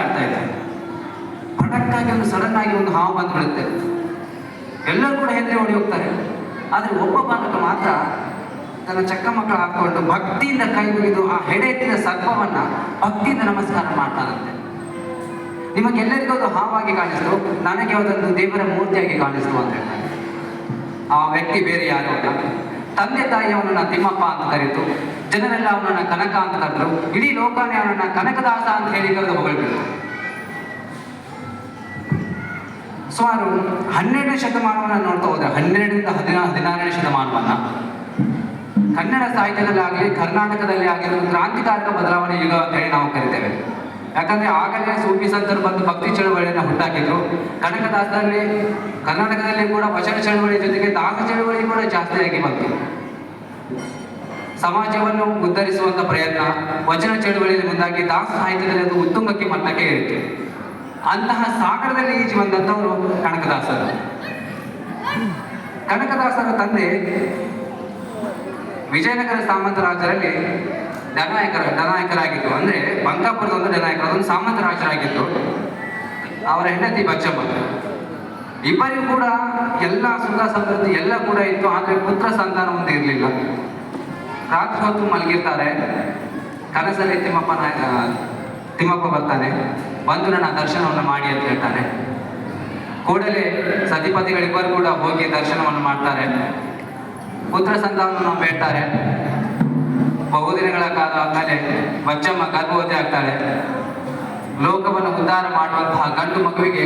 ಆಡ್ತಾ ಇದ್ದಾರೆ. ಪಟಕ್ಕಾಗಿ ಒಂದು ಸಡನ್ ಆಗಿ ಒಂದು ಹಾವು ಬಂದ್ಬಿಡುತ್ತೆ. ಎಲ್ಲರೂ ಕೂಡ ಹೆದರಿ ಓಡಿ ಹೋಗ್ತಾರೆ. ಆದರೆ ಒಬ್ಬ ಬಾಲಕ ಮಾತ್ರ ತನ್ನ ಚಕ್ಕ ಮಕ್ಕಳು ಹಾಕೊಂಡು ಭಕ್ತಿಯಿಂದ ಕೈ ಮುಗಿದು ಆ ಹೆಡೆ ಎತ್ತಿದ ಸರ್ಪವನ್ನ ಭಕ್ತಿಯಿಂದ ನಮಸ್ಕಾರ ಮಾಡ್ತಾರಂತೆ. ನಿಮಗೆಲ್ಲರಿಗೂ ಅದು ಹಾವಾಗಿ ಕಾಣಿಸ್ತು, ನನಗೆ ಅದೊಂದು ದೇವರ ಮೂರ್ತಿಯಾಗಿ ಕಾಣಿಸ್ತು ಅಂತ ಹೇಳ್ತಾರೆ. ಆ ವ್ಯಕ್ತಿ ಬೇರೆ ಯಾರು ಅಲ್ಲ, ತಂದೆ ತಾಯಿ ಅವನನ್ನ ತಿಮ್ಮಪ್ಪ ಅಂತ ಕರೀತು, ಜನರೆಲ್ಲ ಅವನನ್ನ ಕನಕ ಅಂತ ಕರೆದ್ರು, ಇಡೀ ಲೋಕನೇ ಅವನನ್ನ ಕನಕದಾಸ ಅಂತ ಹೇಳಿ ಕರೆದು ಹೊಗಳ್ಬಿಟ್ಟು. ಸುಮಾರು 12ನೇ ಶತಮಾನವನ್ನ ನೋಡ್ತಾ ಹೋದ್ರೆ, 12ರಿಂದ 16ನೇ ಶತಮಾನವನ್ನ ಕನ್ನಡ ಸಾಹಿತ್ಯದಲ್ಲಾಗಲಿ ಕರ್ನಾಟಕದಲ್ಲಿ ಆಗಿರೋ ಕ್ರಾಂತಿಕಾರಕ ಬದಲಾವಣೆ ಯುಗ ಅಂತ ಹೇಳಿ ನಾವು ಕರಿತೇವೆ. ಯಾಕಂದ್ರೆ ಆಗಲೇ ಸೂಫಿ ಸಂತರು ಬಂದು ಭಕ್ತಿ ಚಳವಳಿಯನ್ನು ಹುಟ್ಟಾಕಿದ್ರು. ಕನಕದಾಸರಲ್ಲಿ ಕರ್ನಾಟಕದಲ್ಲಿ ಕೂಡ ವಚನ ಚಳವಳಿ ಜೊತೆಗೆ ದಾಸ ಚಳವಳಿ ಕೂಡ ಜಾಸ್ತಿಯಾಗಿ ಬಂತು. ಸಮಾಜವನ್ನು ಉದ್ಧರಿಸುವಂತ ಪ್ರಯತ್ನ ವಚನ ಚಳವಳಿಯಲ್ಲಿ ಮುಂದಾಗಿ ದಾಸ ಸಾಹಿತ್ಯದಲ್ಲಿ ಅದು ಉತ್ತುಂಗಕ್ಕೆ ಮಟ್ಟಕ್ಕೆ ಏರಿತು. ಅಂತಹ ಸಾಗರದಲ್ಲಿ ಈಜಿ ಬಂದಂಥವರು ಕನಕದಾಸರು. ಕನಕದಾಸರ ತಂದೆ ವಿಜಯನಗರ ಸಾಮಂತ ರಾಜರಲ್ಲಿ ದಂಡನಾಯಕರಾಗಿದ್ದು, ಅಂದ್ರೆ ಬಂಕಾಪುರದ ಒಂದು ದಂಡನಾಯಕರು, ಅದೊಂದು ಸಾಮಂತ ರಾಜರಾಗಿದ್ದು. ಅವರ ಹೆಂಡತಿ ಬಚ್ಚಮ್ಮ. ಇಬ್ಬರಿಗೂ ಕೂಡ ಎಲ್ಲ ಸುಖ ಸಮೃದ್ಧಿ ಎಲ್ಲ ಕೂಡ ಇತ್ತು, ಆದ್ರೆ ಪುತ್ರ ಸಂತಾನ ಒಂದು ಇರಲಿಲ್ಲ. ರಾತ್ರಿ ಹೊತ್ತು ಮಲಗಿರ್ತಾರೆ. ಕನಸಲ್ಲಿ ತಿಮ್ಮಪ್ಪ ಬರ್ತಾನೆ, ಬಂದು ನನ್ನ ದರ್ಶನವನ್ನು ಮಾಡಿ ಅಂತ ಹೇಳ್ತಾನೆ. ಕೂಡಲೇ ಸತಿಪತಿಗಳಿಬ್ಬರು ಕೂಡ ಹೋಗಿ ದರ್ಶನವನ್ನು ಮಾಡ್ತಾರೆ. ಪುತ್ರ ಸಂತಾನವನ್ನು ಬೇಡ್ತಾರೆ. ಬಹುದಿನಗಳ ಕಾಲ ಆದ್ಮೇಲೆ ಬಚ್ಚಮ್ಮ ಗರ್ಭವತಿ ಆಗ್ತಾಳೆ. ಲೋಕವನ್ನು ಉದ್ಧಾರ ಮಾಡುವಂತಹ ಗಂಡು ಮಗುವಿಗೆ